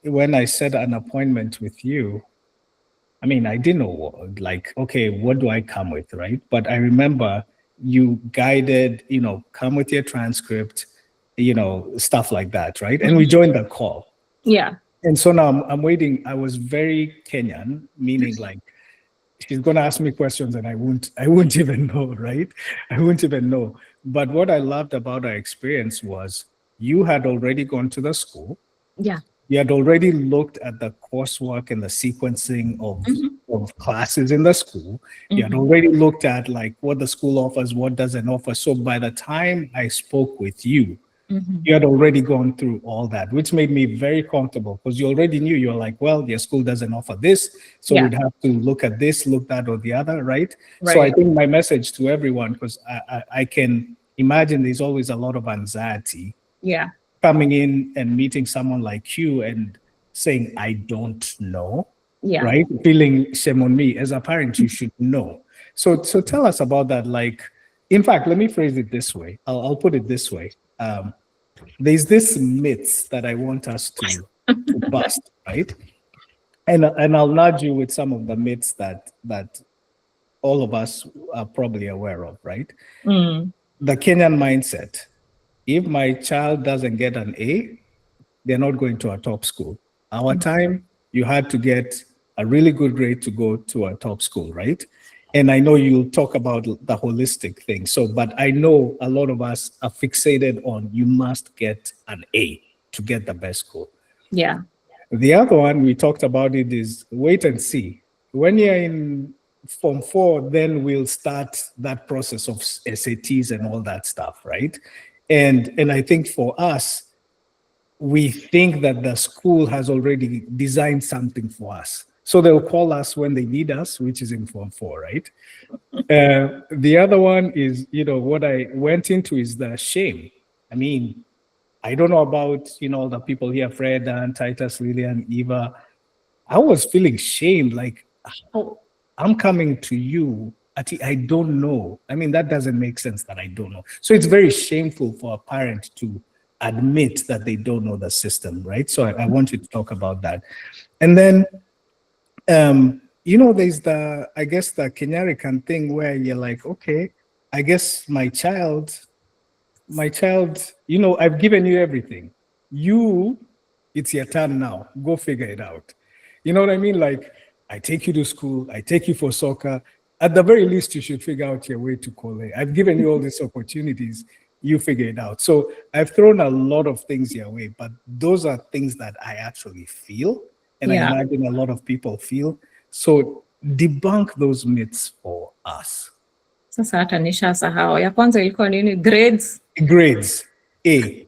when I set an appointment with you, I mean, I didn't know, like, okay, what do I come with, right? But I remember you guided, come with your transcript, stuff like that, right? And we joined the call. Yeah. And so now I'm waiting. I was very Kenyan, meaning like, she's going to ask me questions and I won't even know, right? I won't even know. But what I loved about our experience was you had already gone to the school. Yeah. You had already looked at the coursework and the sequencing of classes in the school. You had already looked at like what the school offers, what doesn't offer. So by the time I spoke with you, you had already gone through all that, which made me very comfortable because you already knew. You're like, well, your school doesn't offer this, so we'd have to look at this, look that or the other, right? So I think my message to everyone, because I can imagine there's always a lot of anxiety coming in and meeting someone like you and saying, I don't know, right? Feeling shame on me. As a parent, you should know. So tell us about that. Like, in fact, let me phrase it this way. I'll put it this way. There's this myths that I want us to bust, right? And I'll nudge you with some of the myths that all of us are probably aware of, right? The Kenyan mindset. If my child doesn't get an A, they're not going to a top school. Our time, you had to get a really good grade to go to a top school, right? And I know you'll talk about the holistic thing. So, but I know a lot of us are fixated on you must get an A to get the best school. Yeah. The other one we talked about it is wait and see. When you're in Form 4, then we'll start that process of SATs and all that stuff, right? And I think for us, we think that the school has already designed something for us. So they'll call us when they need us, which is in Form 4, right? The other one is, what I went into is the shame. I mean, I don't know about, the people here, Fred, and Titus, Lillian, Eva. I was feeling shamed, like, how I'm coming to you, I don't know. I mean, that doesn't make sense that I don't know. So it's very shameful for a parent to admit that they don't know the system, right? So I want you to talk about that. And then, there's the Kenyarican thing where you're like, okay, I guess my child, I've given you everything. It's your turn now. Go figure it out. You know what I mean? Like, I take you to school, I take you for soccer. At the very least, you should figure out your way to Kole. I've given you all these opportunities. You figure it out. So I've thrown a lot of things your way, but those are things that I actually feel. And I imagine a lot of people feel. So debunk those myths for us. Sasa hata nishasahau. Ya kwanza ilikuwa nini? Grades. Grades. A.